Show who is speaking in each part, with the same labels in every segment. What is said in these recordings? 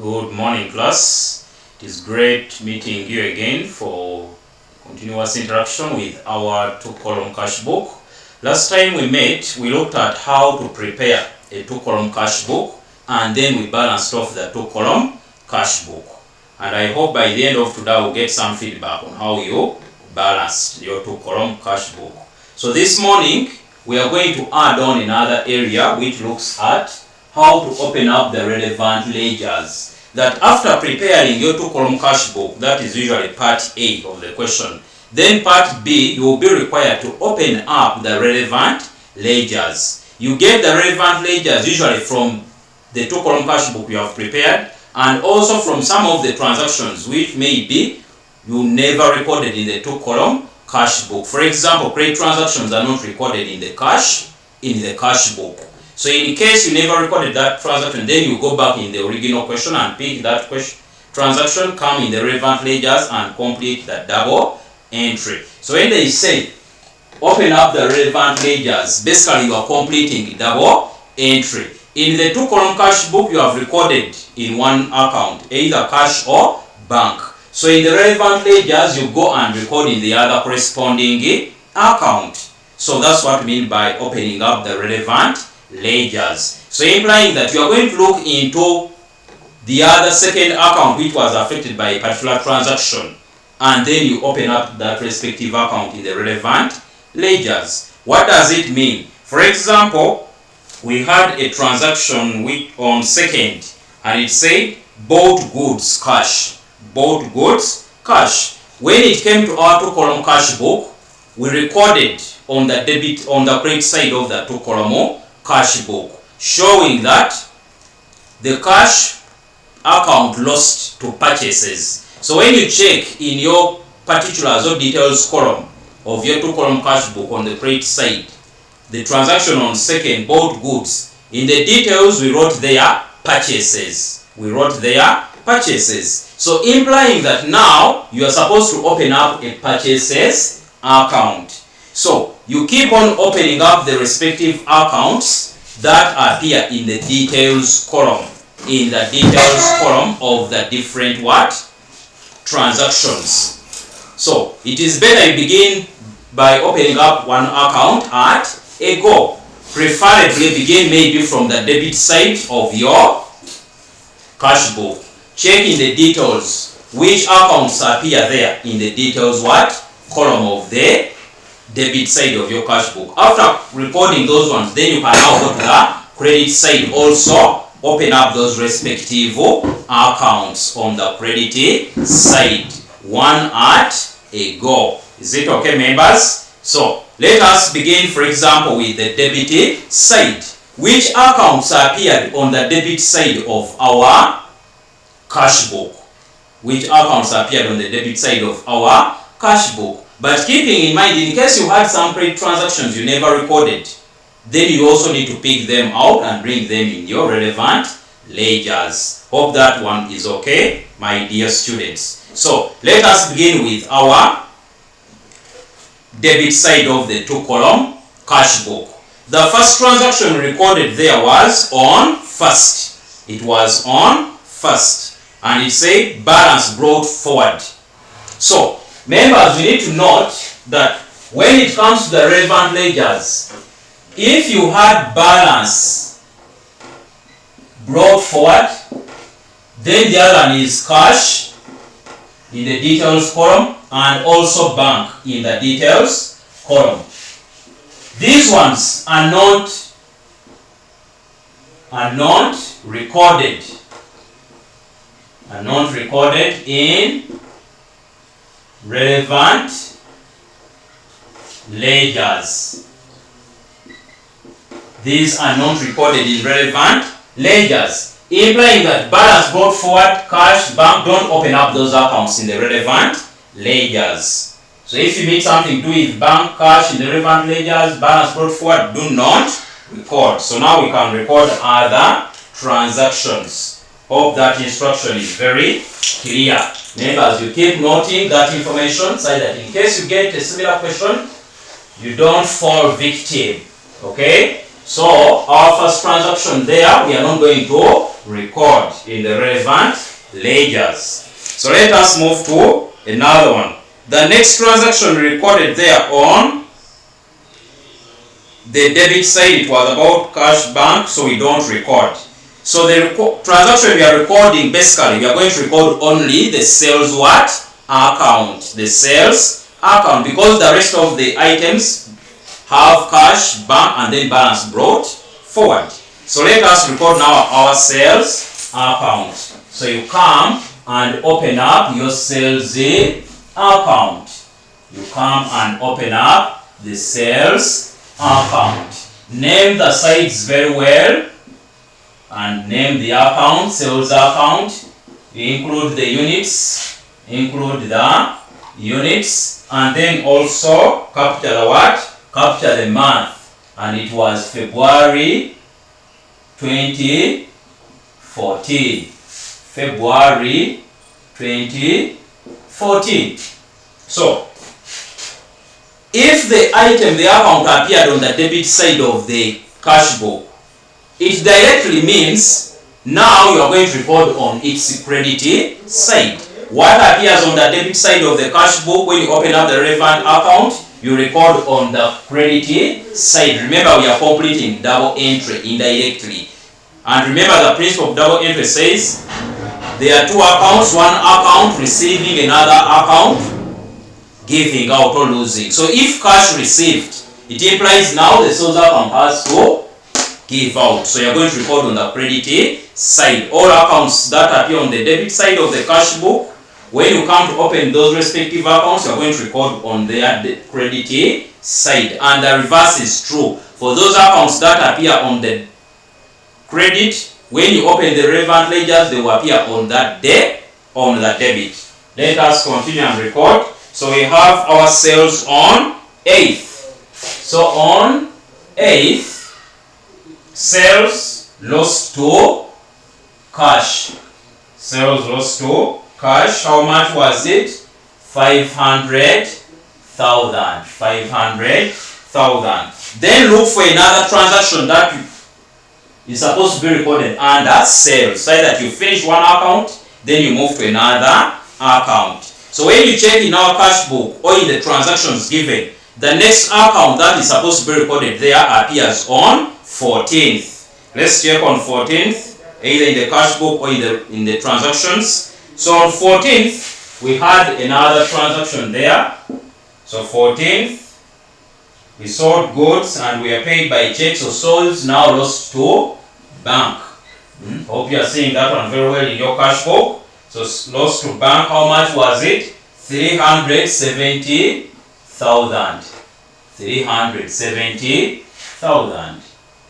Speaker 1: Good morning, class. It is great meeting you again for continuous interaction with our two-column cash book. Last time we met, we looked at how to prepare a two-column cash book, and then we balanced off the two-column cash book. And I hope by the end of today we'll get some feedback on how you balanced your two-column cash book. So this morning, we are going to add on another area which looks at how to open up the relevant ledgers. That after preparing your two-column cash book, that is usually part A of the question, then part B, you will be required to open up the relevant ledgers. You get the relevant ledgers usually from the two-column cash book you have prepared, and also from some of the transactions which may be you never recorded in the two-column cash book. For example, credit transactions are not recorded in the cash book. So in case you never recorded that transaction, then you go back in the original question and pick that transaction, come in the relevant ledgers and complete the double entry. So when they say open up the relevant ledgers, basically you are completing double entry. In the two-column cash book, you have recorded in one account, either cash or bank. So in the relevant ledgers, you go and record in the other corresponding account. So that's what we mean by opening up the relevant ledgers. So implying that you are going to look into the other second account which was affected by a particular transaction, and then you open up that respective account in the relevant ledgers. What does it mean? For example, we had a transaction on second, and it said bought goods cash. Bought goods cash. When it came to our two-column cash book, we recorded on the credit side of the two-column cash book, showing that the cash account lost to purchases. So when you check in your particulars or details column of your two-column cash book on the credit side, the transaction on second bought goods, in the details we wrote there purchases. So implying that now you are supposed to open up a purchases account. So you keep on opening up the respective accounts that appear in the details column, of the different transactions. So it is better you begin by opening up one account at a go. Preferably begin maybe from the debit side of your cash book. Check in the details which accounts appear there in the details column of the debit side of your cash book. After recording those ones, then you can now go to the credit side. Also open up those respective accounts on the credit side, one at a go. Is it okay, members? So let us begin, for example, with the debit side. Which accounts appeared on the debit side of our cash book? Which accounts appeared on the debit side of our cash book? But keeping in mind, in case you had some credit transactions you never recorded, then you also need to pick them out and bring them in your relevant ledgers. Hope that one is okay, my dear students. So let us begin with our debit side of the two-column cash book. The first transaction recorded there was on first. It was on first, and it said balance brought forward. So members, we need to note that when it comes to the relevant ledgers, if you had balance brought forward, then the other one is cash in the details column and also bank in the details column. These ones are not recorded. Are not recorded in relevant ledgers. These are not recorded in relevant ledgers, implying that balance brought forward, cash, bank, don't open up those accounts in the relevant ledgers. So if you meet something to do with bank, cash in the relevant ledgers, balance brought forward, do not record. So now we can record other transactions. Hope that instruction is very clear. Members, you keep noting that information so that in case you get a similar question, you don't fall victim. Okay? So our first transaction there, we are not going to record in the relevant ledgers. So let us move to another one. The next transaction recorded there on the debit side, it was about cash bank, so we don't record. So the transaction we are recording, basically we are going to record only the sales what? Account. The sales account, because the rest of the items have cash, bank, and then balance brought forward. So let us record now our sales account. So you come and open up your sales account. You come and open up the sales account. Name the sides very well and name the account, sales account. You include the units, and then also capture what? Capture the month, and it was February 2014. February 2014. So if the item, the account, appeared on the debit side of the cash book, it directly means now you are going to record on its credit side. What appears on the debit side of the cash book when you open up the relevant account, you record on the credit side. Remember, we are completing double entry indirectly. And remember, the principle of double entry says there are two accounts, one account receiving, another account giving out or losing. So if cash received, it implies now the sales account has to give out. So you are going to record on the credit side. All accounts that appear on the debit side of the cash book, when you come to open those respective accounts, you are going to record on their credit side. And the reverse is true. For those accounts that appear on the credit, when you open the relevant ledgers, they will appear on that day on the debit. Let us continue and record. So we have our sales on 8th. So on 8th, sales lost to cash. Sales lost to cash. How much was it? 500,000. 500,000. Then look for another transaction that is supposed to be recorded under sales. So that you finish one account, then you move to another account. So when you check in our cash book or in the transactions given, the next account that is supposed to be recorded there appears on 14th. Let's check on 14th, either in the cash book or in the transactions. So on 14th, we had another transaction there. So 14th, we sold goods and we are paid by check. So sales now lost to bank. Hope you are seeing that one very well in your cash book. So lost to bank, how much was it? 370,000. 370,000.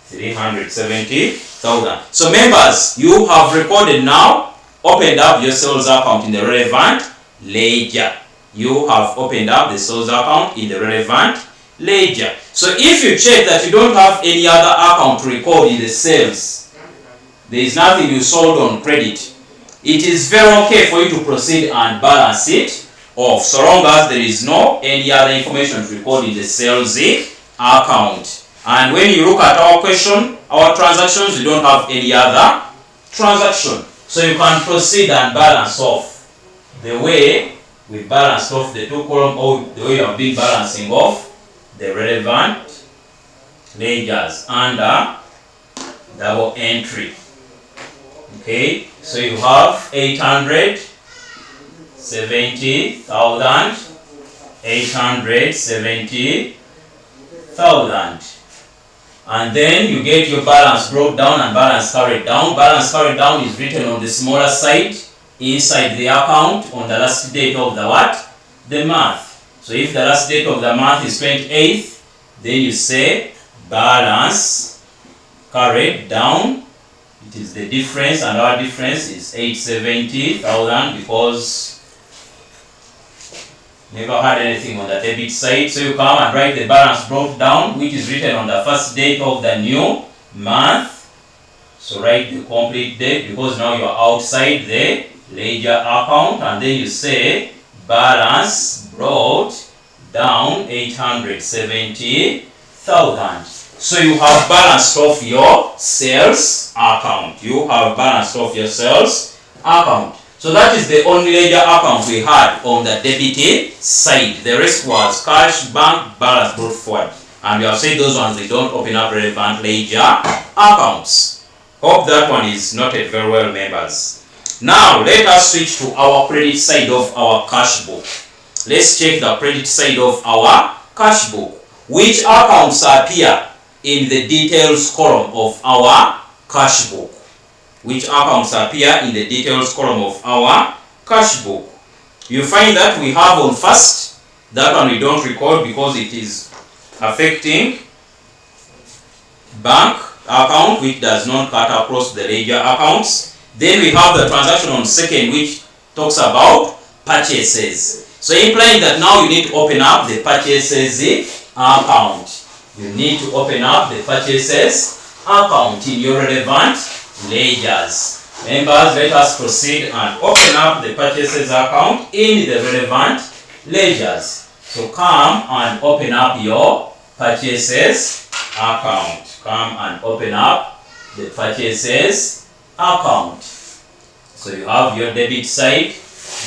Speaker 1: 370,000. So members, you have recorded now, opened up your sales account in the relevant ledger. You have opened up the sales account in the relevant ledger. So if you check that you don't have any other account to record in the sales, there is nothing you sold on credit, it is very okay for you to proceed and balance it off, so long as there is no any other information to record in the sales account. And when you look at our question, our transactions, we don't have any other transaction. So you can proceed and balance off the way we balanced off the two column, or the way you have been balancing off the relevant ledgers under double entry. Okay, so you have 870,000, 870,000. And then you get your balance brought down and balance carried down. Balance carried down is written on the smaller side inside the account on the last date of the what? The month. So if the last date of the month is 28th, then you say balance carried down. It is the difference, and our difference is 870,000 because never had anything on the debit side. So you come and write the balance brought down, which is written on the first date of the new month. So write the complete date because now you are outside the ledger account, and then you say balance brought down 870,000. So you have balanced off your sales account. You have balanced off your sales account. So that is the only ledger account we had on the debit side. The rest was cash, bank, balance brought forward. And we have said those ones, they don't open up relevant ledger accounts. Hope that one is noted very well, members. Now, let us switch to our credit side of our cash book. Let's check the credit side of our cash book. Which accounts appear in the details column of our cash book? Which accounts appear in the details column of our cash book? You find that we have on first, that one we don't record because it is affecting bank account, which does not cut across the ledger accounts. Then we have the transaction on second, which talks about purchases. So implying that now you need to open up the purchases account. You need to open up the purchases account in your relevant ledgers. Members, let us proceed and open up the purchases account in the relevant ledgers. So come and open up your purchases account. Come and open up the purchases account. So you have your debit side,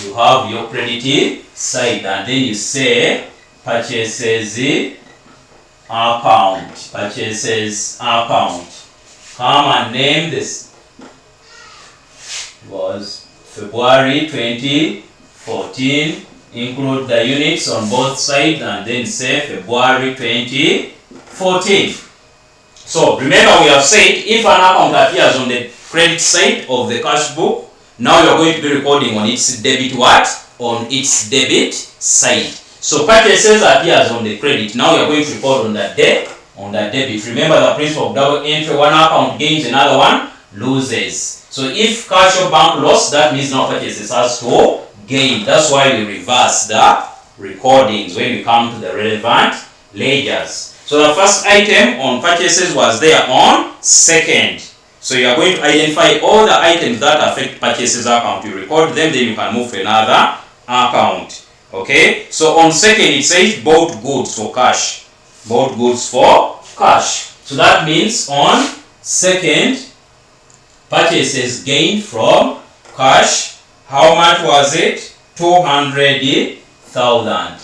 Speaker 1: you have your credit side, and then you say purchases account. Purchases account. Come and name this. It was February 2014. Include the units on both sides and then say February 2014. So remember, we have said if an account appears on the credit side of the cash book, now you are going to be recording on its debit what? On its debit side. So purchases appears on the credit. Now you are going to record on the debit. Remember the principle of double entry. One account gains, another one loses. So if cash or bank lost, that means now purchases has to gain. That's why we reverse the recordings when we come to the relevant ledgers. So the first item on purchases was there on second. So you are going to identify all the items that affect purchases account. You record them, then you can move to another account. Okay, so on second it says bought goods for cash. Bought goods for cash. So that means on second, purchases gained from cash. How much was it? 200,000.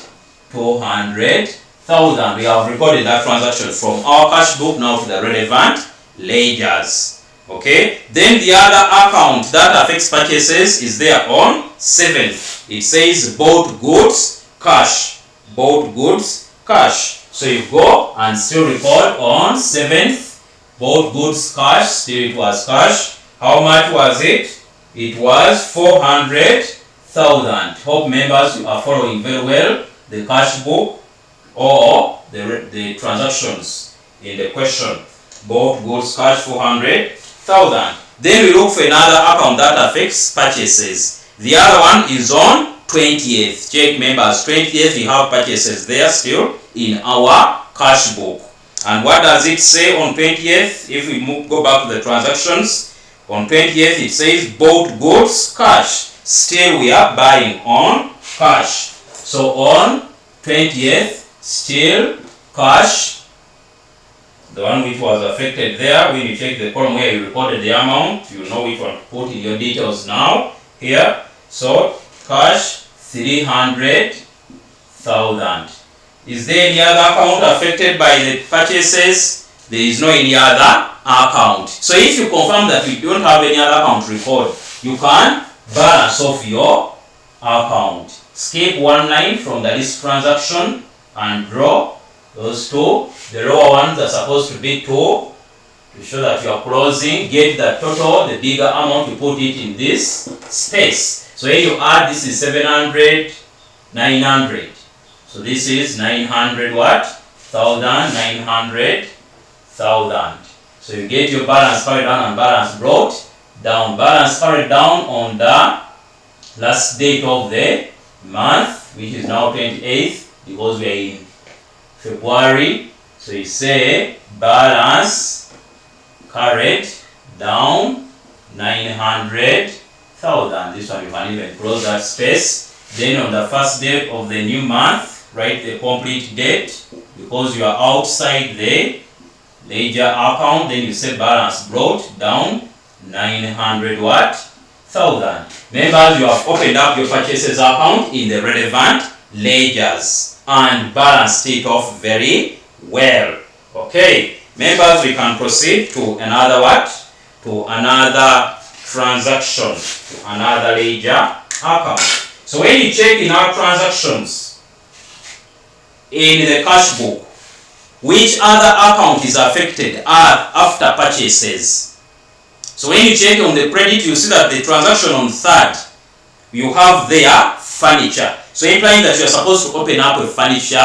Speaker 1: 200,000. We have recorded that transaction from our cash book now to the relevant ledgers. Okay. Then the other account that affects purchases is there on 7th. It says bought goods cash. Bought goods cash. So you go and still record on 7th. Bought goods cash. Still it was cash. How much was it? It was 400,000. Hope members you are following very well the cash book or the transactions in the question. Bought goods cash 400,000. Then we look for another account that affects purchases. The other one is on 20th. Check members, 20th we have purchases there still in our cash book. And what does it say on 20th? If we go back to the transactions, on 20th it says bought goods cash. Still we are buying on cash. So on 20th still cash. The one which was affected there, when you check the column where you recorded the amount, you know which one to put in your details now here. So cash 300,000. Is there any other account affected by the purchases? There is no any other account. So if you confirm that you don't have any other account record, you can balance off your account. Skip one line from the list transaction and draw those two. The lower ones are supposed to be 2 to show that you are closing. Get the total, the bigger amount, you put it in this space. So here you add, this is 700, 900. So this is 900 what? 900,000. So you get your balance carried down and balance brought down. Balance carried down on the last date of the month, which is now 28th, because we are in February. So you say balance carried down 900,000. This one you can even close that space. Then on the first day of the new month, write the complete date, because you are outside the ledger account, then you say balance brought down 900 what? Thousand. Members, you have opened up your purchases account in the relevant ledgers and balanced it off very well. Okay, members, we can proceed to another what? To another transaction, to another ledger account. So when you check in our transactions in the cash book, which other account is affected after purchases? So when you check on the credit, you see that the transaction on third, you have there furniture. So implying that you are supposed to open up a furniture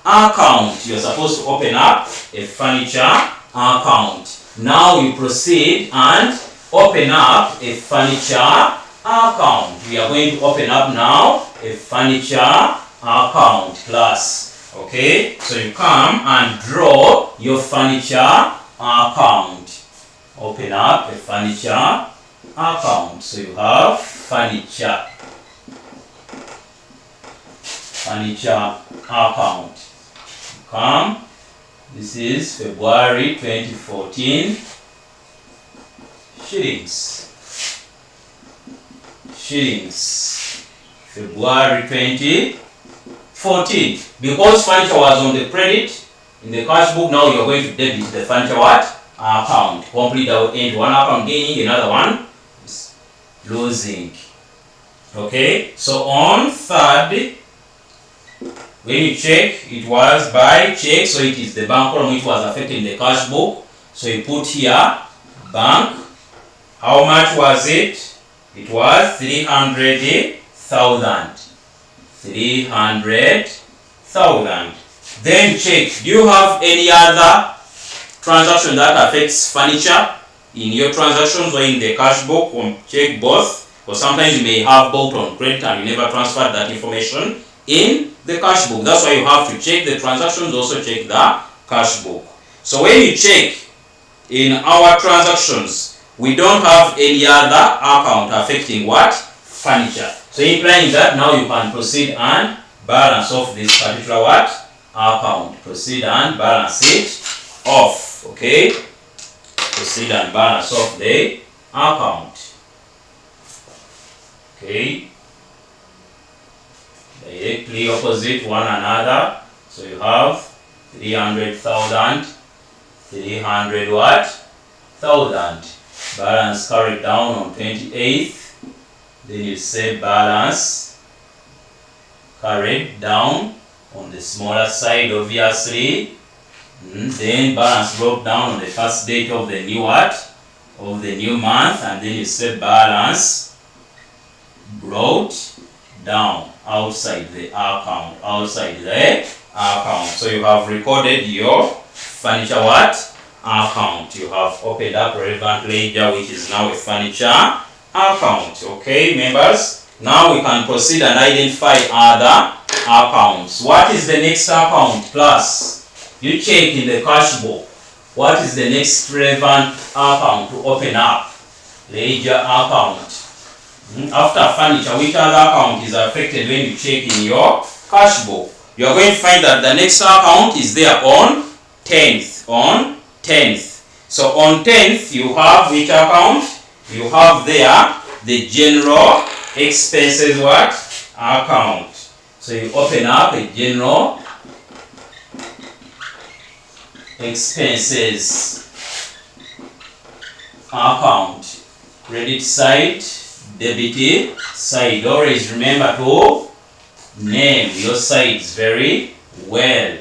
Speaker 1: account. You are supposed to open up a furniture account. Now you proceed and open up a furniture account. We are going to open up now a furniture account class. Okay, so you come and draw your furniture account. Open up a furniture account. So you have furniture account. Come, this is February 2014 shillings. February 2014. Because furniture was on the credit in the cash book, now you are going to debit the furniture what? Account. Complete that will end one account gaining, another one is losing. Okay, so on third, when you check, it was by check, so it is the bank column which was affected in the cash book. So you put here bank. How much was it? It was 300,000. 300,000. Then check, do you have any other transaction that affects furniture in your transactions or in the cash book? Check both, or sometimes you may have both on credit and you never transferred that information in the cash book. That's why you have to check the transactions, also check the cash book. So when you check in our transactions, we don't have any other account affecting what? Furniture. So implying that now you can proceed and balance off this particular what? Account. Proceed and balance it off. Okay? Proceed and balance off the account. Okay? Directly opposite one another. So you have 300,000, 300 what? Thousand. Balance carried down on 28th. Then you say balance carried down on the smaller side, obviously. Then balance broke down on the first date of the new what? Of the new month. And then you say balance brought down outside the account. Outside the account. So you have recorded your furniture what? Account. You have opened up relevant ledger, which is now a furniture account. Okay, members? Now we can proceed and identify other accounts. What is the next account? Plus, you check in the cash book. What is the next relevant account to open up? Ledger account. After furniture, which other account is affected when you check in your cash book? You are going to find that the next account is there on 10th. On 10th. So on 10th, you have which account? You have there the general expenses what? Account. So you open up a general expenses account. Credit side, debit side. Always remember to name your sides very well.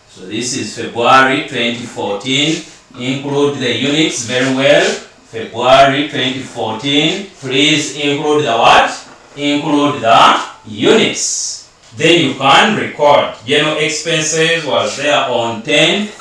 Speaker 1: So this is February 2014. Include the units very well. February 2014. Please include the what? Include the units. Then you can record. General expenses was there on 10th.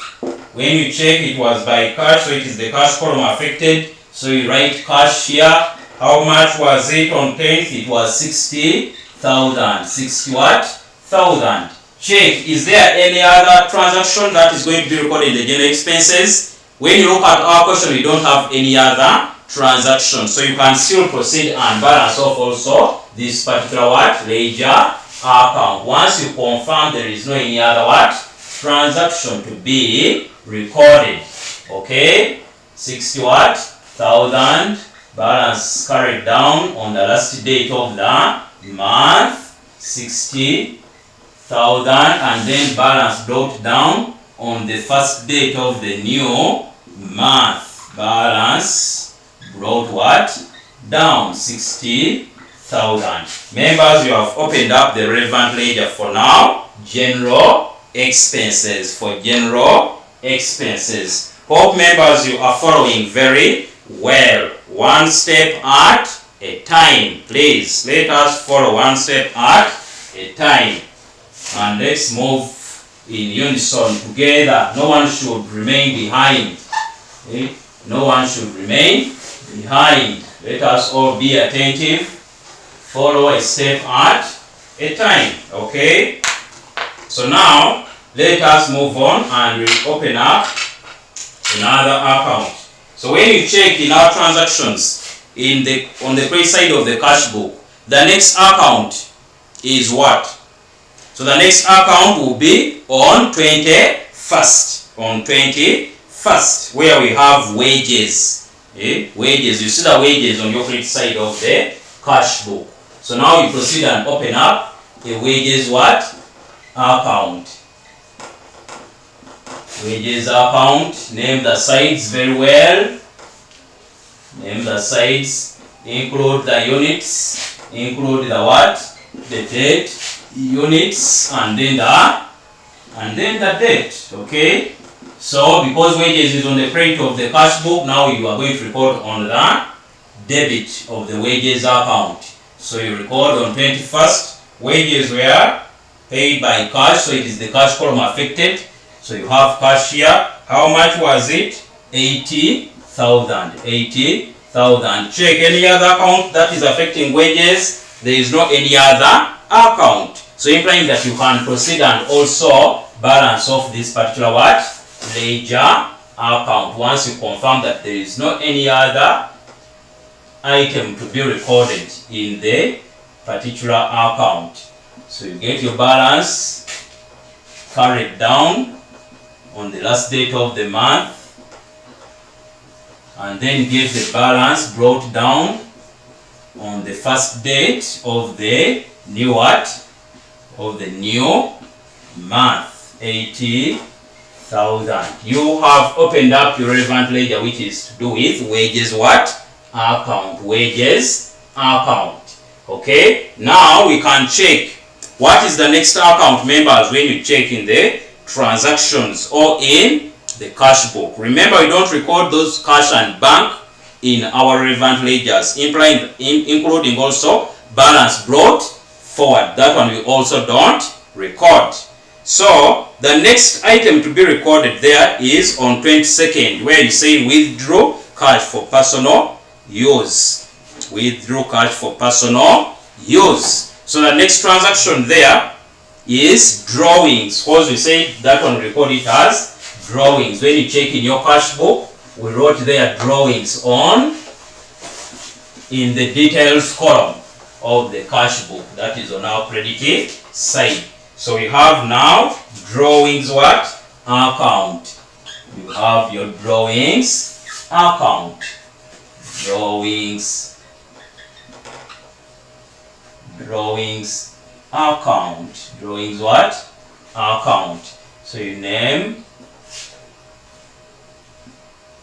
Speaker 1: When you check, it was by cash, so it is the cash column affected. So you write cash here. How much was it on 10th? It was 60,000. 60 what? Thousand. Check, is there any other transaction that is going to be recorded in the general expenses? When you look at our question, we don't have any other transaction. So you can still proceed and balance off also this particular what? Ledger account. Once you confirm there is no any other what? Transaction to be recorded. Okay, 60 what? Thousand. Balance carried down on the last date of the month, 60,000, and then balance brought down on the first date of the new month. Balance brought what? Down 60,000. Members, you have opened up the relevant ledger for now. General expenses. For general expenses. Hope members you are following very well. One step at a time. Please let us follow one step at a time. And let's move in unison together. No one should remain behind. Okay? No one should remain behind. Let us all be attentive. Follow a step at a time. Okay? So now, let us move on and we'll open up another account. So when you check in our transactions on the credit side of the cash book, the next account is what? So the next account will be on 21st. On 21st, where we have wages. Wages. You see the wages on your credit side of the cash book. So now you proceed and open up a wages what? Account. Wages account. Name the sides very well. Name the sides. Include the units. Include the what? The date, units, and then the date. Okay. So because wages is on the credit of the cash book, now you are going to record on the debit of the wages account. So you record on 21st. Wages were paid by cash, so it is the cash column affected. So you have cash here. How much was it? 80,000. 80,000. Check any other account that is affecting wages. There is no any other account. So implying that you can proceed and also balance off this particular what? Ledger account. Once you confirm that there is no any other item to be recorded in the particular account. So you get your balance carried down on the last date of the month, and then get the balance brought down on the first date of the new what? Of the new month. 80,000. You have opened up your relevant ledger, which is to do with wages what? Account. Wages account. Okay. Now we can check what is the next account, members, when you check in the transactions or in the cash book. Remember, we don't record those cash and bank in our relevant ledgers, including also balance brought forward. That one we also don't record. So the next item to be recorded there is on 22nd, where you say withdraw cash for personal use. Withdraw cash for personal use. So the next transaction there is drawings. Because we say that one we record it as drawings. When you check in your cash book, we wrote there drawings in the details column of the cash book. That is on our credit side. So we have now drawings what? Account. You have your drawings account. Drawings account. Drawings what? Account. So you name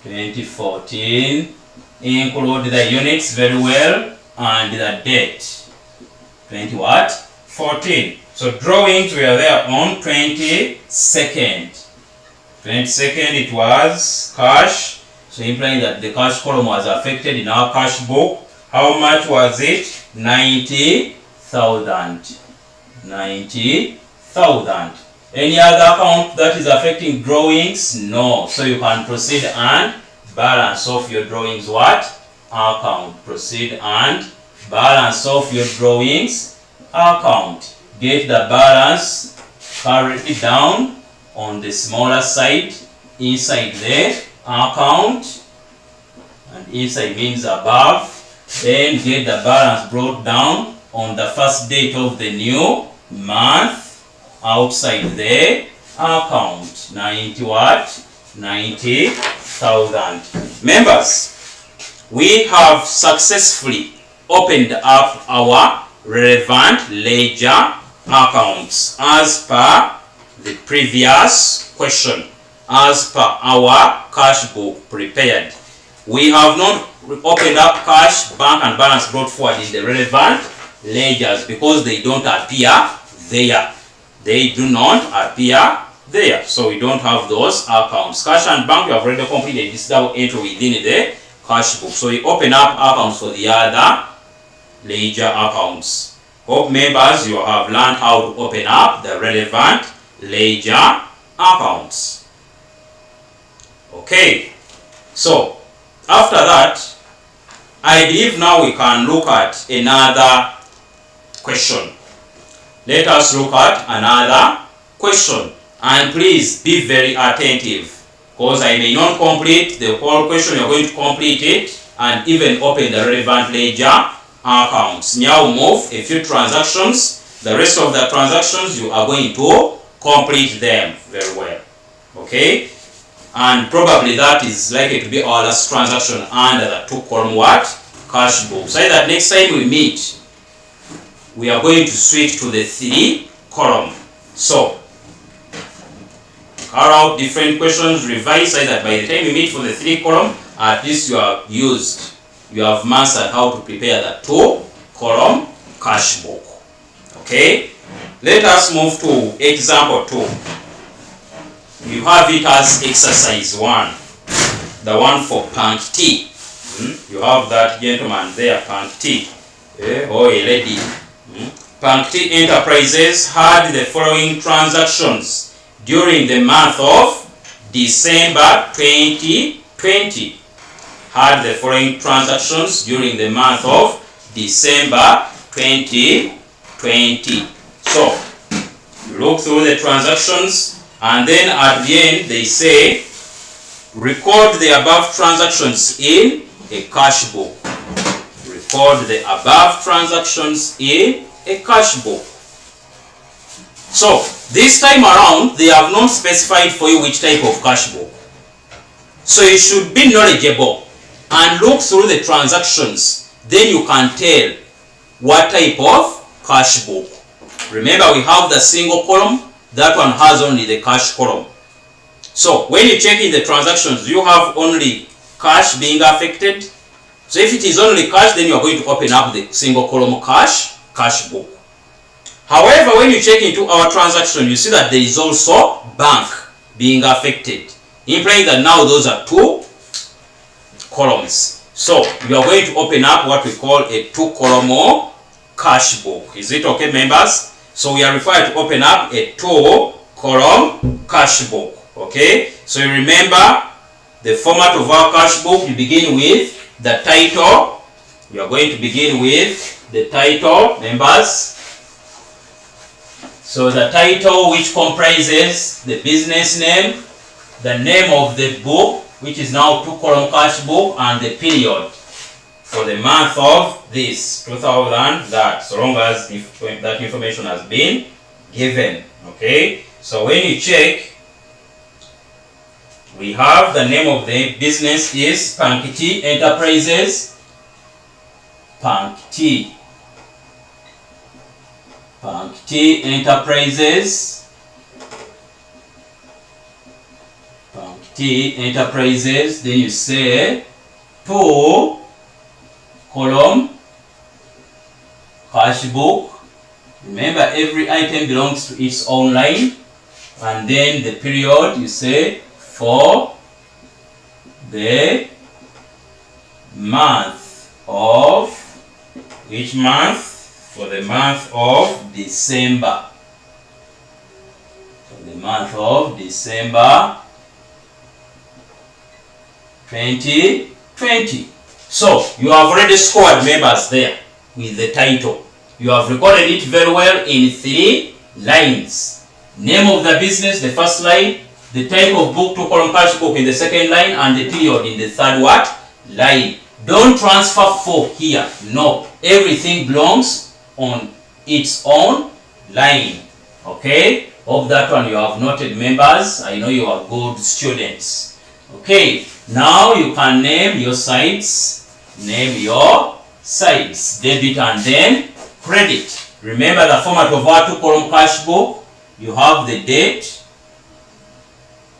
Speaker 1: 2014, include the units very well, and the date. 20 what? 14. So drawings were there on 22nd. 22nd it was cash. So implying that the cash column was affected in our cash book. How much was it? 90,000. 90,000. Any other account that is affecting drawings? No. So you can proceed and balance off your drawings what? Account. Proceed and balance off your drawings account. Get the balance, carry it down on the smaller side, inside the account, and inside means above. Then get the balance brought down on the first date of the new month, outside the account. 90 what? 90,000. Members, we have successfully opened up our relevant ledger accounts as per the previous question, as per our cash book prepared. We have not opened up cash, bank and balance brought forward in the relevant ledgers because they don't appear there. They do not appear there. So we don't have those accounts. Cash and bank, we have already completed this double entry within the cash book. So we open up accounts for the other ledger accounts. Hope members you have learned how to open up the relevant ledger accounts. Okay, so after that, I believe now we can look at another question. Let us look at another question, and please be very attentive because I may not complete the whole question. You are going to complete it and even open the relevant ledger accounts. Now move a few transactions. The rest of the transactions you are going to complete them very well. Okay, and probably that is likely to be our last transaction under the 2-column what? Cash book. So that next time we meet, we are going to switch to the 3-column. So carry out different questions, revise, so that by the time you meet for the 3-column, at least you have mastered how to prepare the 2-column cash book. Okay, let us move to example 2. You have it as exercise 1, the one for Pank T. You have that gentleman there, Pank T, or a lady. Pank T Enterprises had the following transactions during the month of December 2020. Had the following transactions during the month of December 2020. So you look through the transactions, and then at the end they say record the above transactions in a cash book. Record the above transactions in a cash book. So this time around they have not specified for you which type of cash book. So you should be knowledgeable and look through the transactions, then you can tell what type of cash book. Remember, we have the single column, that one has only the cash column. So when you check in the transactions, you have only cash being affected. So if it is only cash, then you are going to open up the single column cash book. However, when you check into our transaction, you see that there is also bank being affected, implying that now those are 2 columns. So we are going to open up what we call a 2-column cash book. Is it okay, members? So we are required to open up a 2-column cash book. Okay, so you remember the format of our cash book. You begin with the title. You are going to begin with the title, members. So the title, which comprises the business name, the name of the book, which is now 2-column cash book, and the period for the month of this 2000, that so long as that information has been given. Okay, so when you check, we have the name of the business is Pank T Enterprises. Pank T Enterprises. Pank T Enterprises. Then you say 2-column cash book. Remember, every item belongs to its own line. And then the period, you say for the month of, which month? For the month of December. For the month of December 2020. So you have already scored, members, there with the title. You have recorded it very well in 3 lines. Name of the business, the first line, the type of book, 2-column cash book, in the second line, and the period in the third line. Don't transfer 4 here. No, everything belongs on its own line. Okay, Hope that one you have noted, members. I know you are good students. Okay, now you can name your sides. Name your sides. Debit and then credit. Remember the format of our 2-column cash book. You have the date.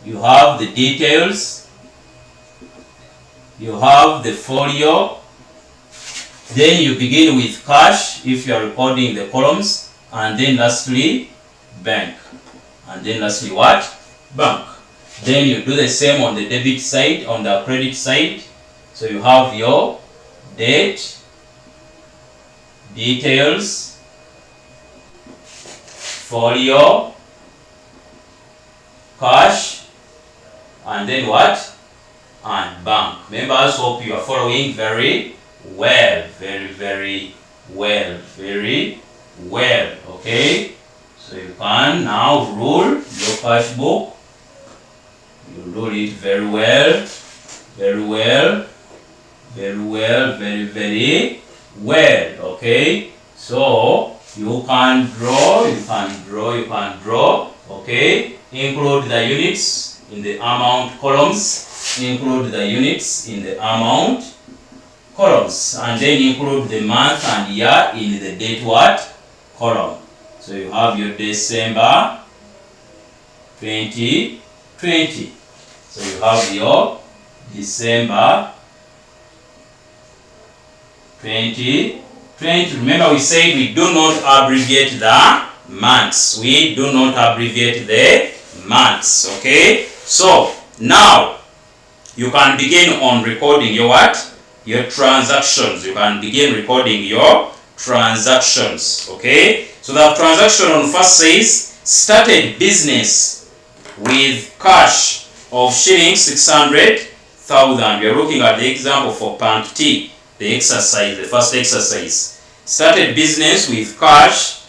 Speaker 1: You have the details. You have the folio. Then you begin with cash if you are recording the columns. And then lastly, bank. And then lastly what? Bank. Then you do the same on the debit side, on the credit side. So you have your date, details, folio, cash, and then what? And bank. Members, hope you are following very well. Very well. Okay? So you can now rule your cash book. You rule it very well. Very well. Okay? So you can draw. Okay? Include the units in the amount columns. Include the units in the amount columns. And then include the month and year in the date what? Column. So you have your December 2020. So you have your December 2020. Remember we said we do not abbreviate the months. We do not abbreviate the months. Okay? So now you can begin on recording your what? Your transactions. You can begin recording your transactions. Okay? So the transaction on first says started business with cash of shillings 600,000. We are looking at the example for part T, the exercise, the first exercise. Started business with cash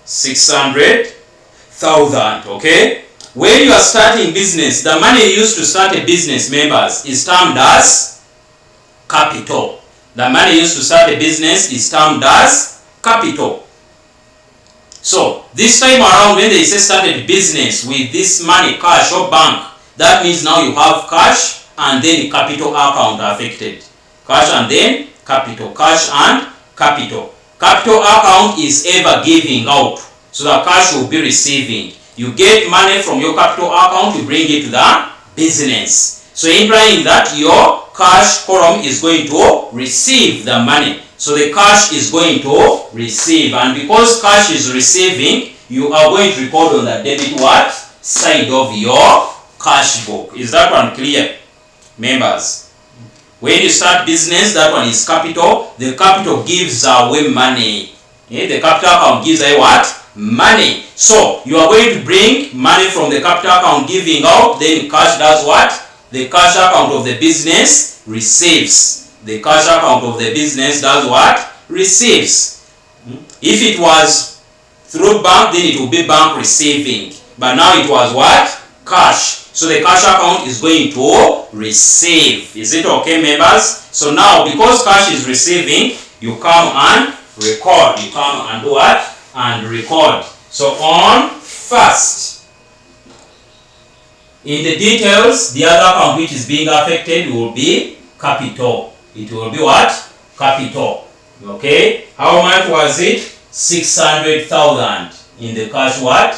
Speaker 1: 600,000. Okay? When you are starting business, the money you use to start a business, members, is termed as capital. The money used to start a business is termed as capital. So this time around, when they say started business with this money, cash or bank, that means now you have cash and then capital account affected. Cash and then capital. Cash and capital. Capital account is ever giving out. So the cash will be receiving. You get money from your capital account, you bring it to the business. So implying that your cash column is going to receive the money. So the cash is going to receive, and because cash is receiving, you are going to record on the debit what? Side of your cash book. Is that one clear, members? When you start business, that one is capital. The capital gives away money. The capital account gives away what? Money. So you are going to bring money from the capital account giving out, then cash does what? The cash account of the business receives. The cash account of the business does what? Receives. If it was through bank, then it will be bank receiving. But now it was what? Cash. So the cash account is going to receive. Is it okay, members? So now, because cash is receiving, you come and record. You come and do what? And record. So on first, in the details, the other account which is being affected will be capital. It will be what? Capital. Okay? How much was it? 600,000. In the cash what?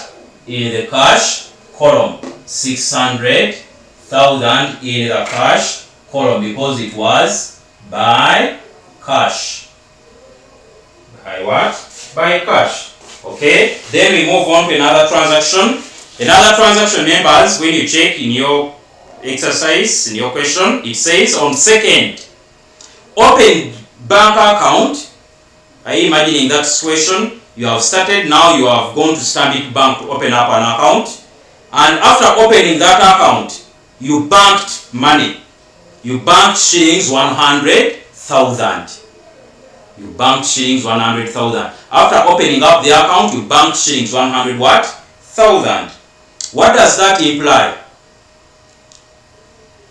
Speaker 1: In the cash column. 600,000 in the cash column because it was by cash. By what? By cash. Okay? Then we move on to another transaction. Another transaction, members, when you check in your exercise, in your question, it says on second, open bank account. Are you imagining that situation? You have started, now you have gone to Stanbic Bank to open up an account. And after opening that account, you banked money. You banked shillings 100,000. You banked shillings 100,000. After opening up the account, you banked shillings 100 what? 1,000. What does that imply?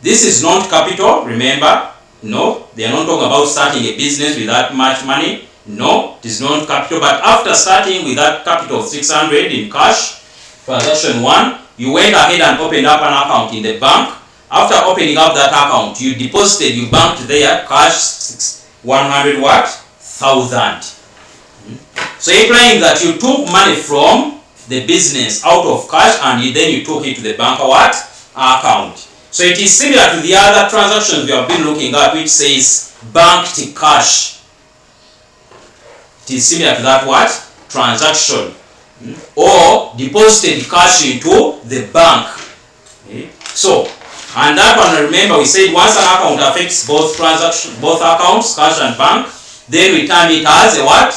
Speaker 1: This is not capital, remember? No, they are not talking about starting a business with that much money. No, it is not capital. But after starting with that capital of 600 in cash, Transaction 1, you went ahead and opened up an account in the bank. After opening up that account, you deposited, you banked there cash 100,000. So implying that you took money from the business out of cash and then you took it to the bank account. So it is similar to the other transactions we have been looking at, which says banked cash. It is similar to that transaction. Or deposited cash into the bank. So, and that one, remember we said once an account affects both accounts, cash and bank, then we term it as a what?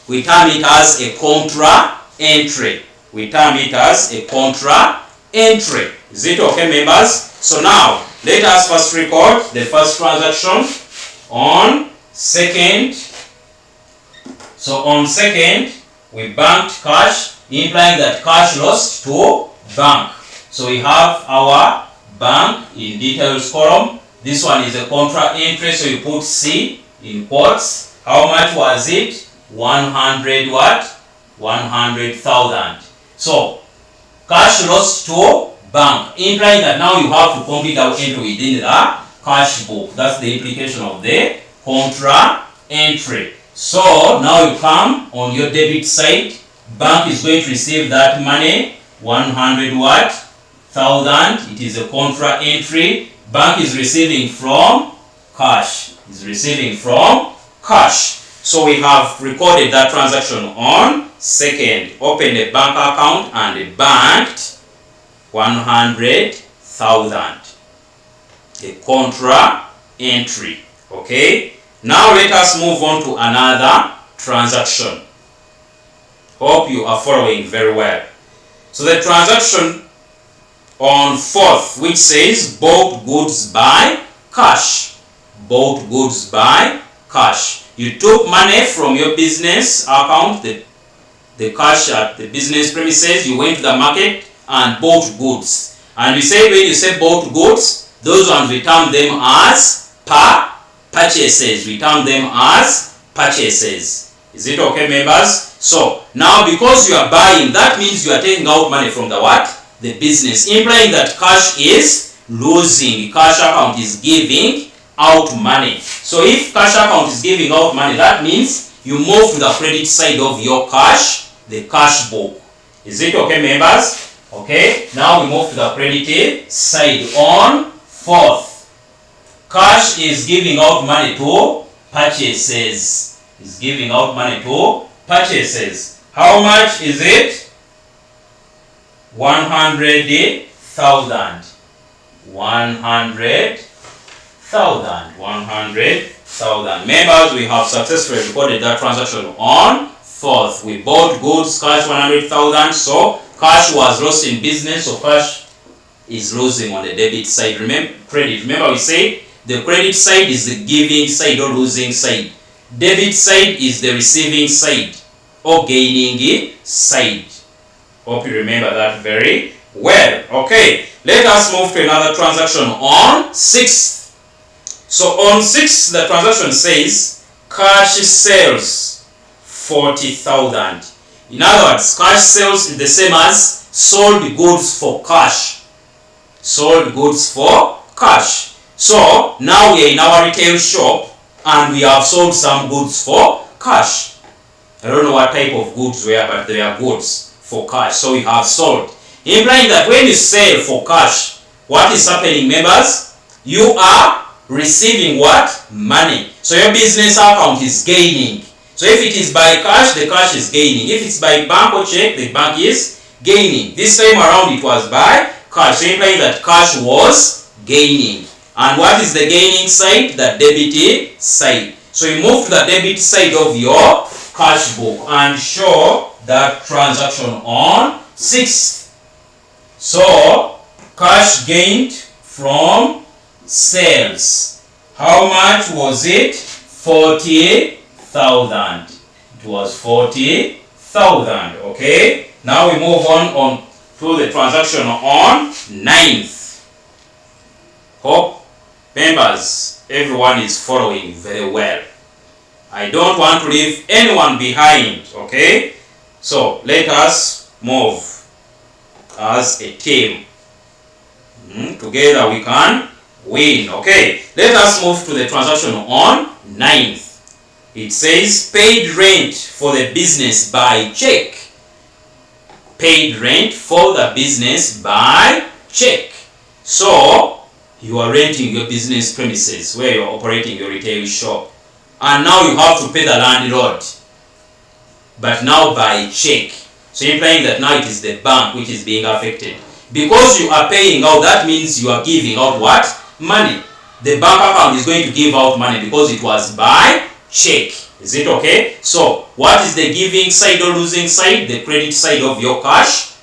Speaker 1: We term it as a contra entry. We term it as a contra entry. Is it okay, members? So now, let us first record the first transaction on 2nd. So on 2nd, we banked cash, implying that cash lost to bank. So we have our bank in details column. This one is a contra entry, so you put C in quotes. How much was it? 100 what? 100,000. So cash lost to bank, implying that now you have to complete our entry within the cash book. That's the implication of the contra entry. So now you come on your debit side. Bank is going to receive that money, 100,000. It is a contra entry. Bank is receiving from cash. Is receiving from cash. So we have recorded that transaction on 2nd. Opened a bank account and banked 100,000. A contra entry. Okay. Now let us move on to another transaction. Hope you are following very well. So the transaction on 4th, which says bought goods by cash. Bought goods by cash. You took money from your business account, the cash at the business premises, you went to the market and bought goods. And we say when you say bought goods, those ones we term them as purchases. We term them as purchases. Is it okay, members? So now because you are buying, that means you are taking out money from the what? The business, implying that cash is losing. Cash account is giving out money. So if cash account is giving out money, that means you move to the credit side of your cash, the cash book. Is it okay, members? Okay, now we move to the credit side on 4th. Cash is giving out money to purchases. Is giving out money to purchases. How much is it? 100,000. 100,000. Members, we have successfully recorded that transaction on 4th. We bought goods, cash 100,000. So cash was lost in business, so cash is losing on the debit side. Remember, credit. Remember we said the credit side is the giving side or losing side. Debit side is the receiving side or gaining side. Hope you remember that very well. Okay, let us move to another transaction on 6th. So on 6th, the transaction says cash sales 40,000. In other words, cash sales is the same as sold goods for cash. Sold goods for cash. So now we are in our retail shop and we have sold some goods for cash. I don't know what type of goods were, but they are goods for cash. So we have sold. Implying that when you sell for cash, what is happening, members? You are receiving what? Money. So your business account is gaining. So if it is by cash, the cash is gaining. If it's by bank or check, the bank is gaining. This time around it was by cash. So implying that cash was gaining. And what is the gaining side? The debit side. So you move to the debit side of your cash book and show that transaction on 6th. So cash gained from sales. How much was it? 40,000. It was 40,000. Okay. Now we move on to the transaction on 9th. Hope, members, everyone is following very well. I don't want to leave anyone behind. Okay. So let us move. as a team. Together we can win. Okay, let us move to the transaction on 9th. It says paid rent for the business by check. Paid rent for the business by check. So you are renting your business premises where you are operating your retail shop, and now you have to pay the landlord, but now by check. So implying that now it is the bank which is being affected. Because you are paying out, that means you are giving out what? Money. The bank account is going to give out money because it was by check. Is it okay? So what is the giving side or losing side? The credit side of your cash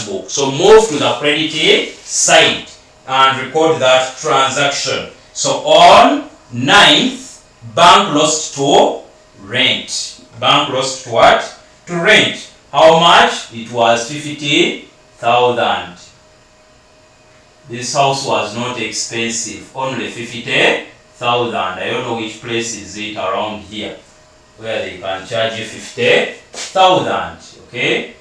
Speaker 1: book. So move to the credit side and record that transaction. So on 9th, bank lost to rent. Bank lost to what? To rent. How much? It was 50,000. This house was not expensive, only 50,000. I don't know which place is it around here where they can charge you 50,000. Okay,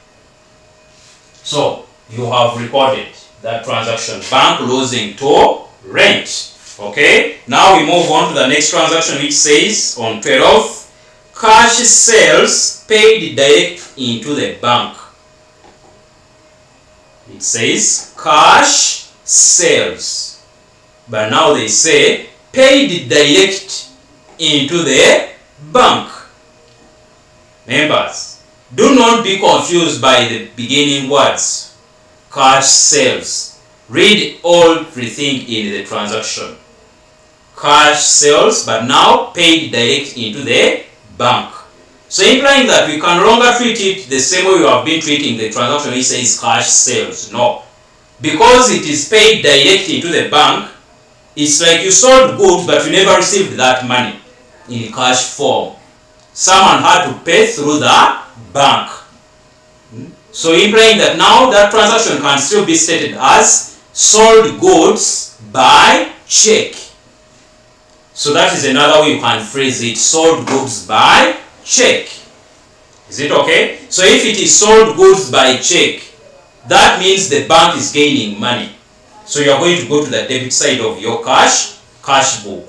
Speaker 1: so you have recorded that transaction, bank losing to rent. Okay, now we move on to the next transaction, which says on 12th, cash sales paid direct into the bank. It says cash sales, but now they say paid direct into the bank. Members, do not be confused by the beginning words. Cash sales. Read everything in the transaction. Cash sales, but now paid direct into the bank. So implying that we can no longer treat it the same way we have been treating the transaction which says cash sales. No. Because it is paid direct into the bank, it's like you sold goods but you never received that money in cash form. Someone had to pay through the bank. So implying that now that transaction can still be stated as sold goods by check. So that is another way you can phrase it, sold goods by check. Is it okay? So if it is sold goods by check, that means the bank is gaining money. So you are going to go to the debit side of your cash book.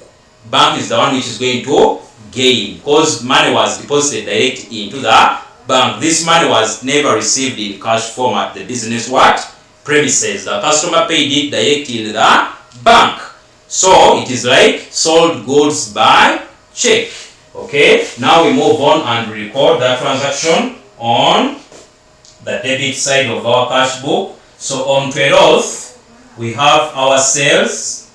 Speaker 1: Bank is the one which is going to gain because money was deposited direct into the bank. This money was never received in cash form at the business premises. The customer paid it direct in the bank. So it is like sold goods by check. Okay, now we move on and record that transaction on the debit side of our cash book. So on 12th, we have our sales.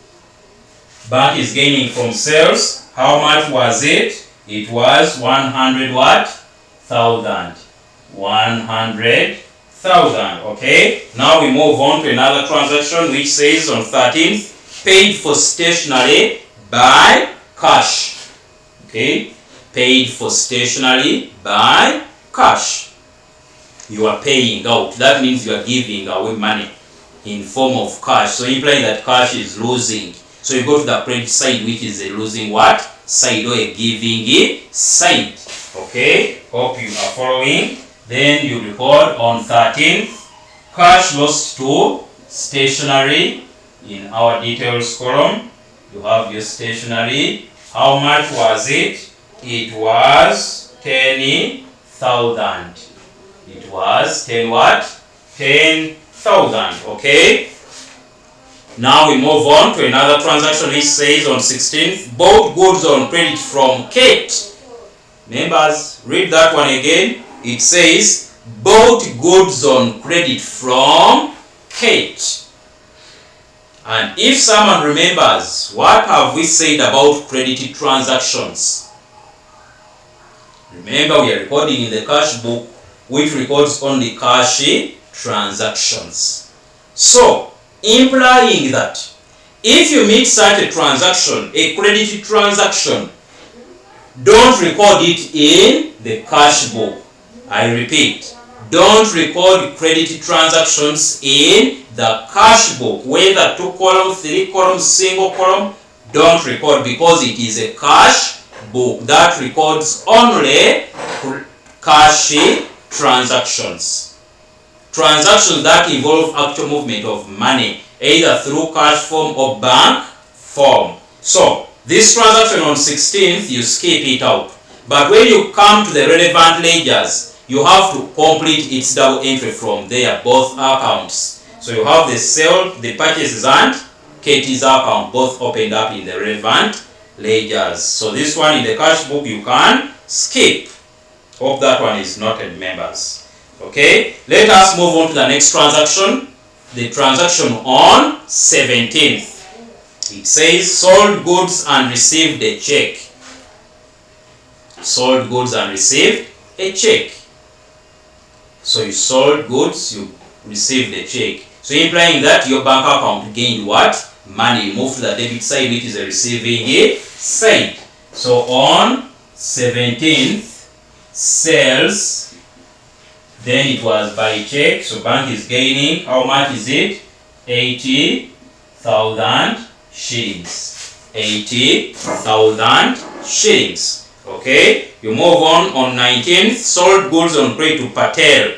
Speaker 1: Bank is gaining from sales. How much was it? It was 100 what? 100,000. 100,000. Okay. Now we move on to another transaction which says on 13th, paid for stationery by cash. Okay. Paid for stationery by cash. You are paying out. That means you are giving away money in form of cash. So implying that cash is losing. So you go to the credit side, which is a losing what? Side, or a giving side. Okay, hope you are following. Then you record on 13th, cash lost to stationery. In our details column, you have your stationery. How much was it? It was 10,000. It was 10 what? 10,000. Okay. Now we move on to another transaction which says on 16th, bought goods on credit from Kate. Members, read that one again. It says, bought goods on credit from Kate. And if someone remembers, what have we said about credit transactions? Remember, we are recording in the cash book, which records only cash transactions. So, implying that if you meet such a transaction, a credit transaction, don't record it in the cash book. I repeat, don't record credit transactions in the cash book, whether 2 columns, 3 columns, single column. Don't record, because it is a cash book that records only cash transactions. transactions that involve actual movement of money, either through cash form or bank form. So this transaction on 16th, you skip it out. But when you come to the relevant ledgers, you have to complete its double entry from there, both accounts. So you have the sale, the purchases and Katie's account, both opened up in the relevant ledgers. So this one in the cash book you can skip. Hope that one is noted, members. Okay, let us move on to the next transaction. The transaction on 17th. It says sold goods and received a check. Sold goods and received a check. So you sold goods, you received a check. So implying that your bank account gained what? Money. Move to the debit side, which is the receiving side. So on 17th, sales, then it was by check. So bank is gaining, how much is it? 80,000 shillings. 80,000 shillings. Okay, you move on 19th, sold goods on credit to Patel.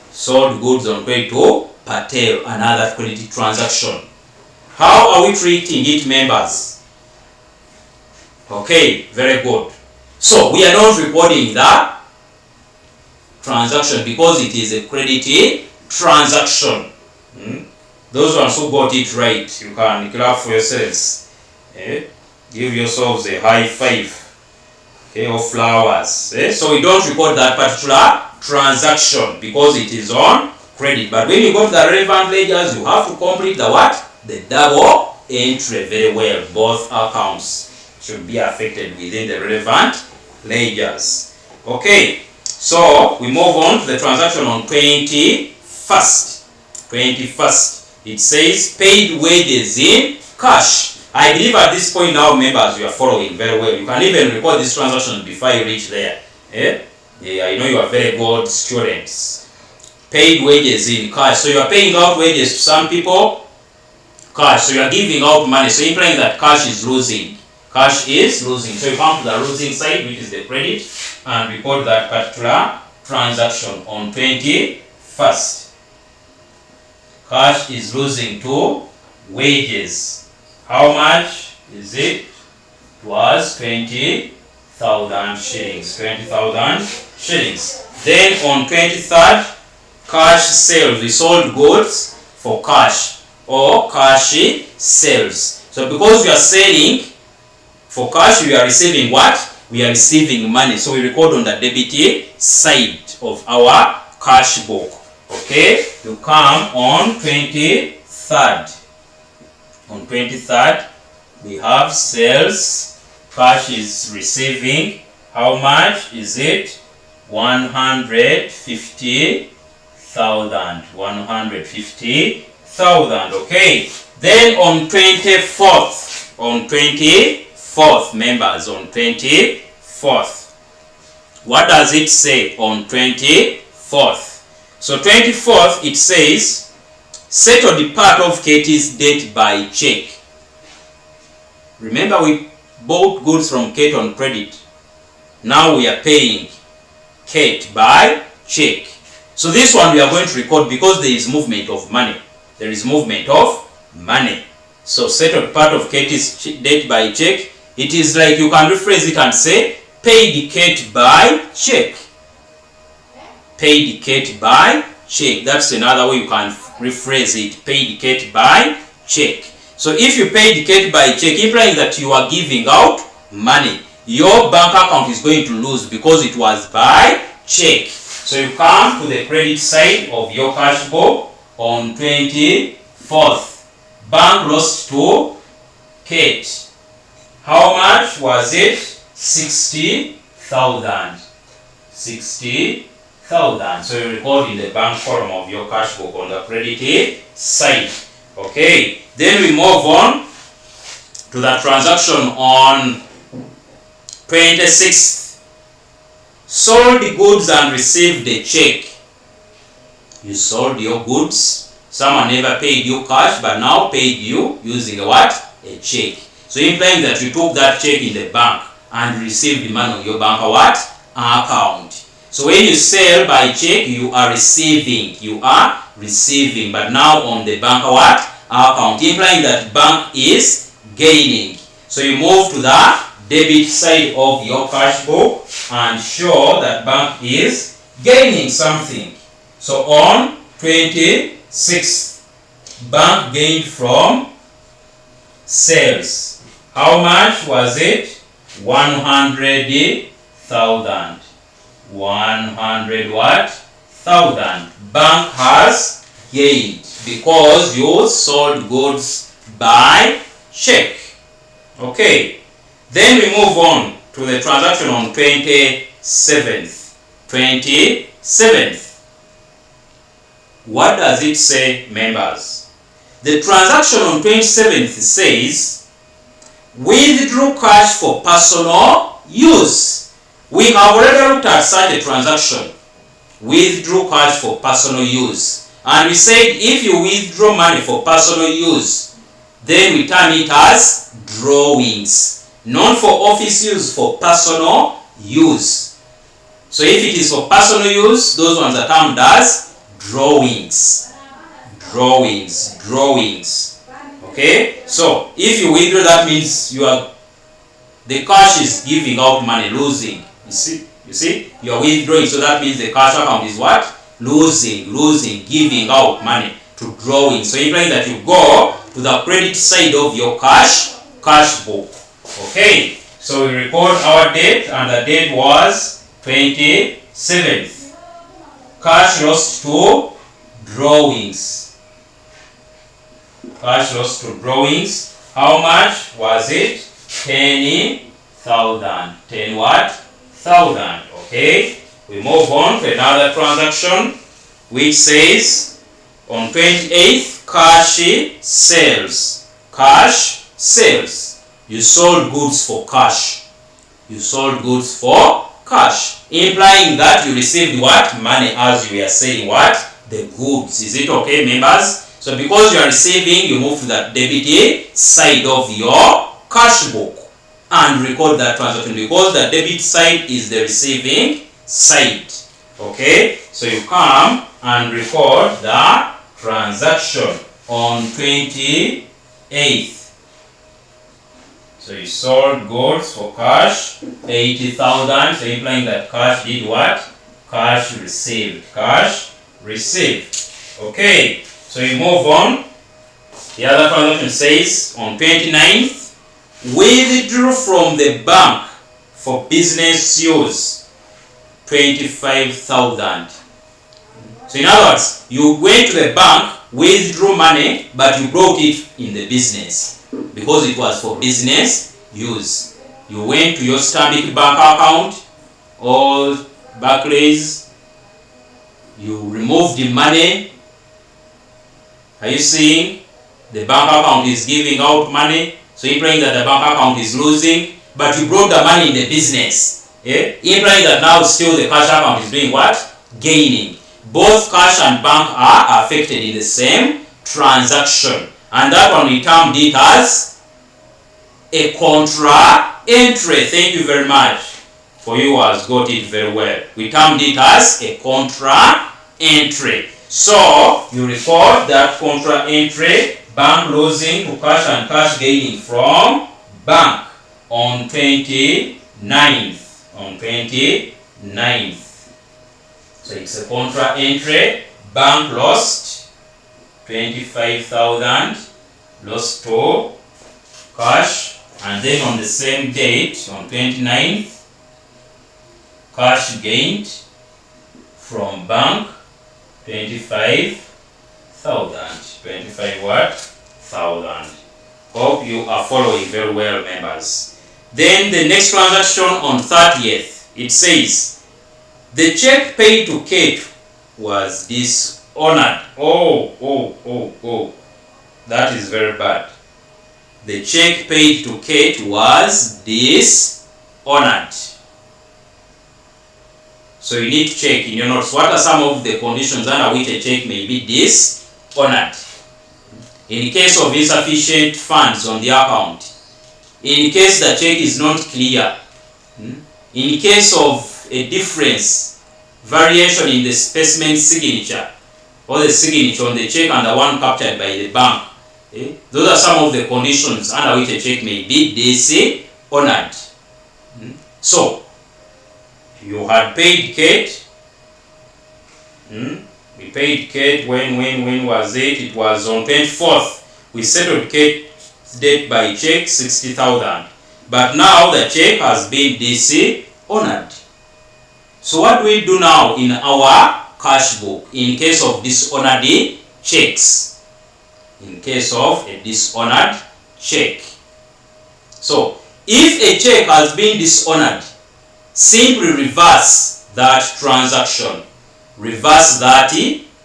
Speaker 1: Sold goods on credit to Patel, another credit transaction. How are we treating it, members? Okay, very good. So we are not recording the transaction because it is a credit transaction. Those ones who got it right, you can clap for yourselves. Give yourselves a high five, okay, or flowers. So we don't record that particular transaction because it is on credit. But when you go to the relevant ledgers, you have to complete the what? The double entry very well. Both accounts should be affected within the relevant ledgers. Okay, so we move on to the transaction on 21st. 21st. It says paid wages in cash. I believe at this point now, members, you are following very well. You can even record this transaction before you reach there. Yeah, I know you are very good students. Paid wages in cash. So you are paying out wages to some people. Cash. So you are giving out money. So implying that cash is losing. Cash is losing. So you come to the losing side, which is the credit, and record that particular transaction on 21st. Cash is losing to wages. How much is it? It was 20,000 shillings. 20,000 shillings. Then on 23rd, cash sales. We sold goods for cash or cash sales. So because we are selling for cash, we are receiving what? We are receiving money. So we record on the debit side of our cash book. Okay, you come on 23rd. On 23rd, we have sales. Cash is receiving. How much is it? 150,000. 150,000. Okay. Then on 24th. On 24th, members. On 24th. What does it say on 24th? So 24th, it says, settle the part of Katie's debt by check. Remember, we bought goods from Kate on credit. Now we are paying Kate by check. So this one we are going to record because there is movement of money. There is movement of money. So settle part of Katie's debt by check. It is like you can rephrase it and say, paid Kate by check. Paid Kate by check. That's another way you can rephrase it. Paid Kate by check. So if you paid Kate by check, implying that you are giving out money, your bank account is going to lose because it was by check. So you come to the credit side of your cash book on 24th. Bank lost to Kate. How much was it? 60,000. 60,000. So you record in the bank column of your cash book on the credit side. Okay. Then we move on to the transaction on 26th. Sold the goods and received a check. You sold your goods. Someone never paid you cash, but now paid you using a what? A check. So implying that you took that check in the bank and received the money on your bank what? Account. So when you sell by check, you are receiving. You are receiving. But now on the bank account, implying that bank is gaining. So you move to the debit side of your cash book and show that bank is gaining something. So on 26th, bank gained from sales. How much was it? 100,000. 100 what? Thousand. Bank has gained because you sold goods by check. Okay. Then we move on to the transaction on 27th. 27th. What does it say, members? The transaction on 27th says, withdrew cash for personal use. We have already looked at such a transaction. Withdrew cash for personal use. And we said if you withdraw money for personal use, then we term it as drawings. Not for office use, for personal use. So if it is for personal use, those ones are termed as drawings. Drawings. Okay? So if you withdraw, that means the cash is giving out money, losing. You see, you are withdrawing, so that means the cash account is what? Losing, giving out money to drawing. So implying that you go to the credit side of your cash book. Okay, so we record our date, and the date was 27th. Cash lost to drawings. Cash lost to drawings. How much was it? 10,000. 10 what? 1,000. Okay, we move on to another transaction which says on 28th, cash sales. Cash sales. You sold goods for cash. You sold goods for cash. Implying that you received what? Money as you are selling what? The goods. Is it okay, members? So because you are receiving, you move to the debit side of your cash book and record that transaction, because the debit side is the receiving side. Okay, so you come and record the transaction on 28th. So you sold goods for cash, 80,000. So implying that cash did what? Cash received. Cash received. Okay, so you move on. The other transaction says on 29th, withdrew from the bank for business use, 25,000. So in other words, you went to the bank, withdrew money, but you brought it in the business because it was for business use. You went to your Stanbic bank account or Barclays, you removed the money. Are you seeing? The bank account is giving out money, so implying that the bank account is losing, but you brought the money in the business. Yeah? Implying that now still the cash account is doing what? Gaining. Both cash and bank are affected in the same transaction. And that one we termed it as a contra entry. Thank you very much. For you who has got it very well. We termed it as a contra entry. So you record that contra entry, bank losing to cash and cash gaining from bank on 29th. On 29th. So it's a contra entry. Bank lost 25,000, lost to cash, and then on the same date, on 29th, cash gained from bank 25,000. 25 what? 1,000. Hope you are following very well, members. Then the next transaction on 30th, it says, the check paid to Kate was dishonored. Oh. That is very bad. The check paid to Kate was dishonored. So you need to check in your notes, what are some of the conditions under which a check may be dishonored? In case of insufficient funds on the account, in case the check is not clear, in case of a difference variation in the specimen signature or the signature on the check and the one captured by the bank. Those are some of the conditions under which a check may be DC honored. So, you had paid Kate. We paid Kate when was it? It was on 24th. We settled Kate's debt by check 60,000. But now the check has been DC honored. So what do we do now in our cash book in case of dishonored checks? In case of a dishonored check. So if a check has been dishonored, simply reverse that transaction. Reverse that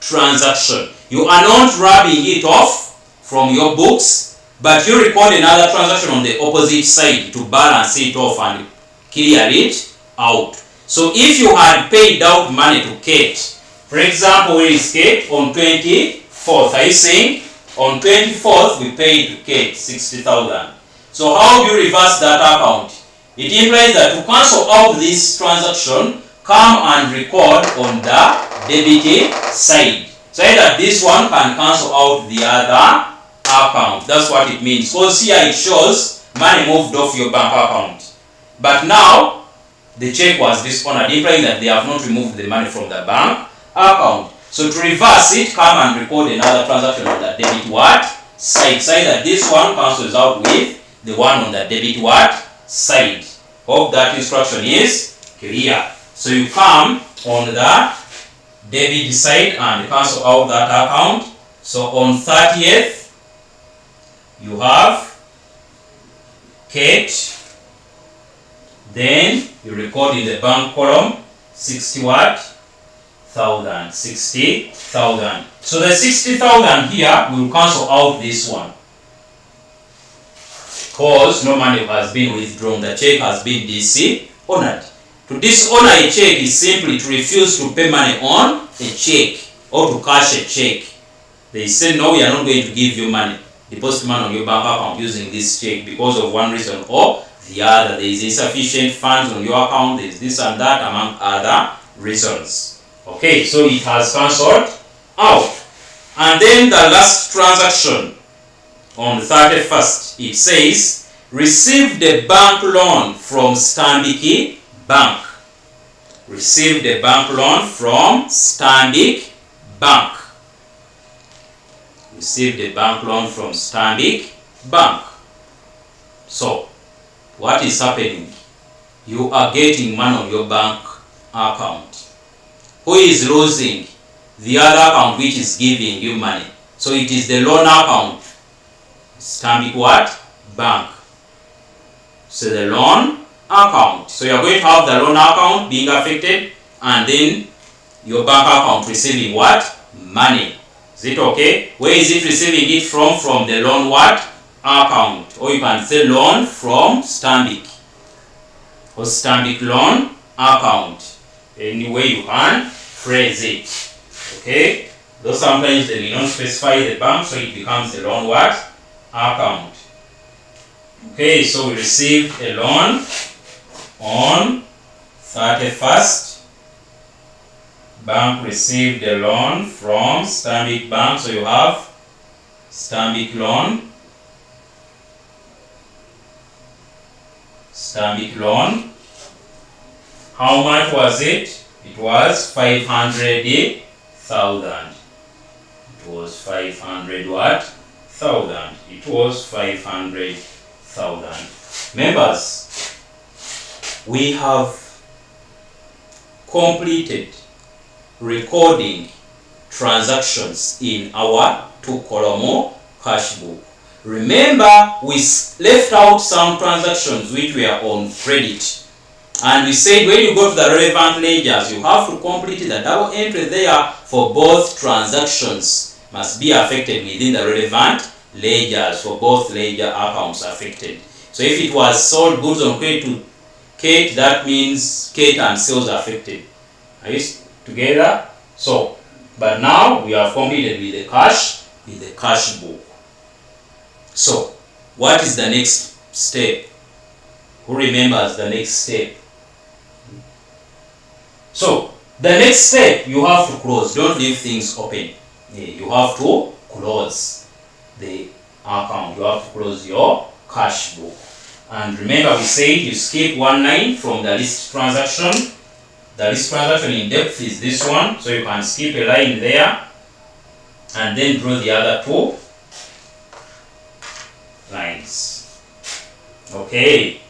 Speaker 1: transaction. You are not rubbing it off from your books, but you record another transaction on the opposite side to balance it off and clear it out. So if you had paid out money to Kate, for example, where is Kate? On 24th. Are you saying? On 24th, we paid to Kate 60,000. So how do you reverse that account? It implies that to cancel out this transaction, come and record on the debit side. So that this one can cancel out the other account. That's what it means. Because here it shows money moved off your bank account. But now, the check was dishonored, implying that they have not removed the money from the bank account. So to reverse it, come and record another transaction on the debit what? Side. Say that this one cancels out with the one on the debit what? Side. Hope that instruction is clear. So you come on the debit side and cancel out that account. So on 30th, you have Kate. Then you record in the bank column 60,000. 60,000. So the 60,000 here will cancel out this one, because no money has been withdrawn. The check has been DC honored. To dishonor a check is simply to refuse to pay money on a check or to cash a check. They say, no, we are not going to give you money. Deposit money on your bank account using this check because of one reason or the other. There is insufficient funds on your account. There is this and that, among other reasons. Okay, so it has cancelled out. And then the last transaction on the 31st, it says, received a bank loan from Stanbic Bank. Received a bank loan from Stanbic Bank. Received a bank loan from Stanbic Bank. So, what is happening? You are getting money on your bank account. Who is losing? The other account which is giving you money. So it is the loan account. Stanbic what? Bank. So the loan account. So you are going to have the loan account being affected and then your bank account receiving what? Money. Is it okay? Where is it receiving it from? From the loan what? Account. Or you can say loan from Stanbic. Or Stanbic loan account. Any way you can phrase it. Okay? Though sometimes they will not specify the bank, so it becomes the loan what? Account. Okay, so we received a loan on 31st. Bank received a loan from Stanbic Bank. So you have Stanbic loan. Stanbic loan. How much was it? It was 500,000. It was 500 what? Thousand. It was 500,000. Members, we have completed recording transactions in our 2-column cash book. Remember, we left out some transactions which were on credit. And we said when you go to the relevant ledgers, you have to complete the double entry there for both transactions. Must be affected within the relevant ledgers for both ledger accounts affected. So if it was sold goods on credit to Kate, that means Kate and sales affected. Are you together? So, but now we have completed with the cash book. So, what is the next step? Who remembers the next step? So, The next step, you have to close. Don't leave things open. You have to close the account. You have to close your cash book. And remember, we said you skip one line from the list transaction. The list transaction in depth is this one, so you can skip a line there and then draw the other two lines. Okay,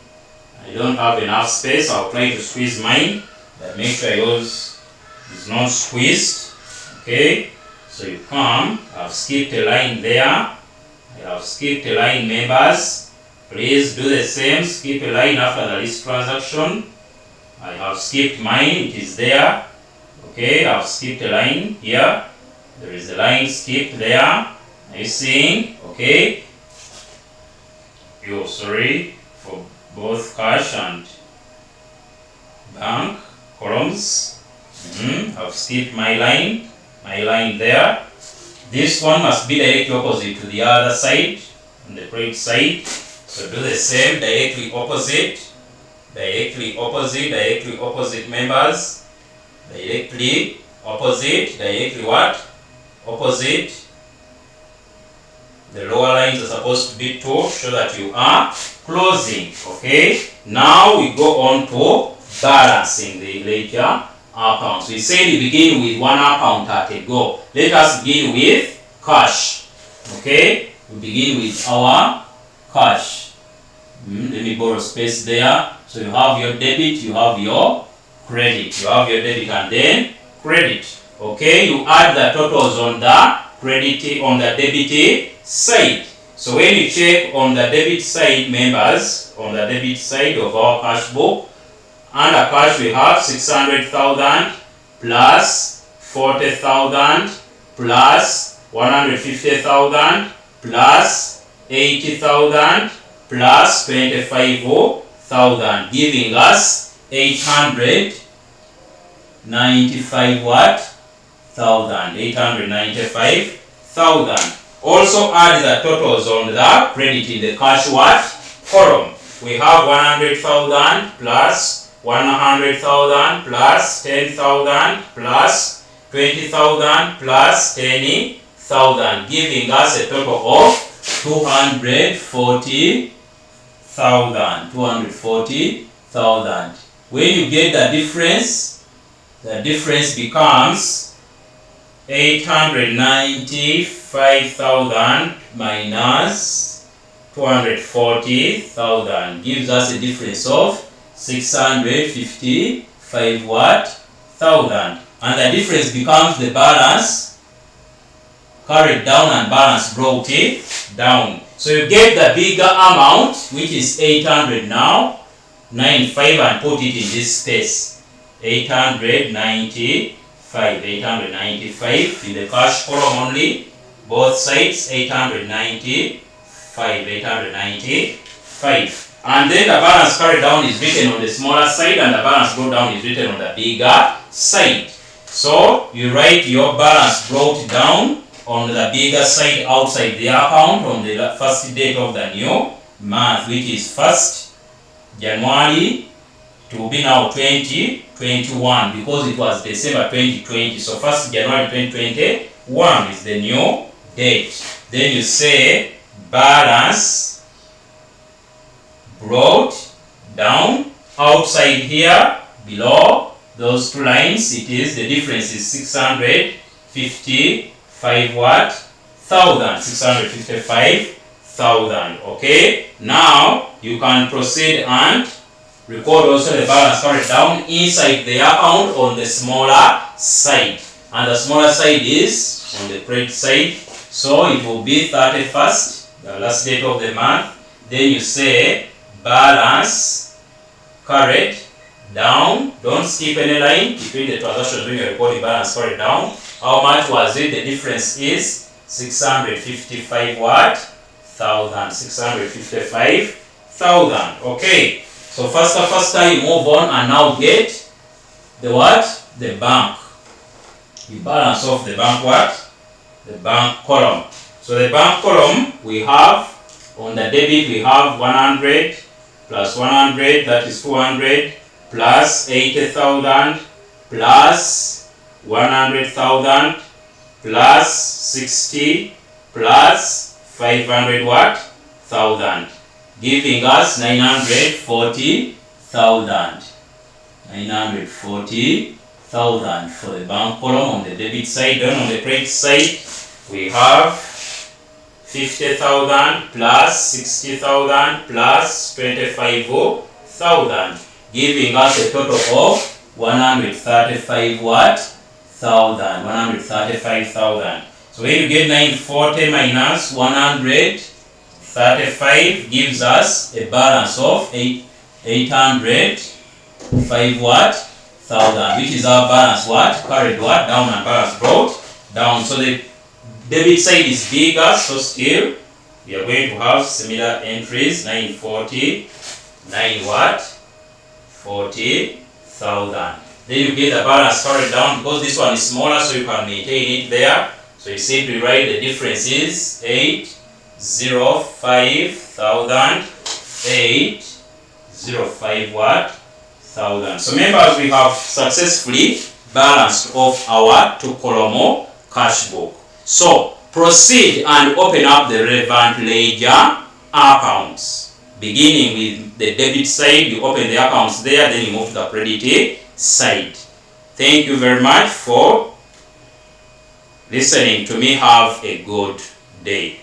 Speaker 1: I don't have enough space. I'll try to squeeze mine, but make sure yours is not squeezed. Okay, so you come, I've skipped a line there. I have skipped a line, members. Please do the same, skip a line after the list transaction. I have skipped mine, it is there. Okay, I've skipped a line here. There is a line skipped there. Are you seeing? Okay. Sorry for both cash and bank columns. I've skipped my line there. This one must be directly opposite to the other side, on the credit side. So do the same, directly opposite, members. Directly what? Opposite. The lower lines are supposed to be 2, so that you are closing. Okay. Now we go on to balancing the ledger accounts. We said we begin with one account at a go. Let us begin with cash. Okay. We begin with our cash. Let me borrow space there. So you have your debit, you have your credit. You have your debit and then credit. Okay, you add the totals on the credit, on the debit side. So when you check on the debit side, members, on the debit side of our cash book, under cash we have 600,000 plus 40,000 plus 150,000 plus 80,000 plus 25,000, giving us 895 what? 895,000. Also add the totals on the credit in the cash what? Column. We have 100,000 plus 100,000 plus 10,000 plus 20,000 plus 10,000, giving us a total of 240,000. When you get the difference becomes 895,000 minus 240,000, gives us a difference of 655 what? Thousand. And the difference becomes the balance carried down and balance brought it down. So you get the bigger amount, which is 800 now, 95, and put it in this space. 895 in the cash column only, both sides 895. And then the balance carried down is written on the smaller side and the balance brought down is written on the bigger side. So you write your balance brought down on the bigger side outside the account on the first date of the new month, which is 1st January to be now 2021, because it was December 2020. So 1st January 2021 is the new date. Then you say balance brought down outside here below those two lines. It is the difference is 655 what? 655,000. Okay, now you can proceed and record also the balance carried down inside the account on the smaller side, and the smaller side is on the credit side. So it will be 31st, the last date of the month. Then you say balance carried down. Don't skip any line between the transactions when you're recording balance carried down. How much was it? The difference is 655 what? 655,000. Okay. So first you move on and now get the what? The bank. You balance off the bank what? The bank column. So the bank column we have on the debit we have 100 plus 100, that is 200, plus 80,000 plus 100,000 plus 60 plus 500 what? Thousand, giving us 940,000. 940,000 for the bank column on the debit side. Then on the credit side, we have 50,000 plus 60,000 plus 25,000, giving us a total of 135 what? 135,000. So when you get 940 minus 135 gives us a balance of 805 what? Thousand, which is our balance what? Carried what? Down, and balance brought down. So the debit side is bigger, so still we are going to have similar entries. 940, 9 what? 40,000. Then you get the balance carried down, because this one is smaller, so you can maintain it there. So you simply write the difference is 805,000, 805 what? Thousand. So members, we have successfully balanced off our 2-column cash book. So proceed and open up the relevant ledger accounts. Beginning with the debit side, you open the accounts there, then you move to the credit side. Thank you very much for listening to me. Have a good day.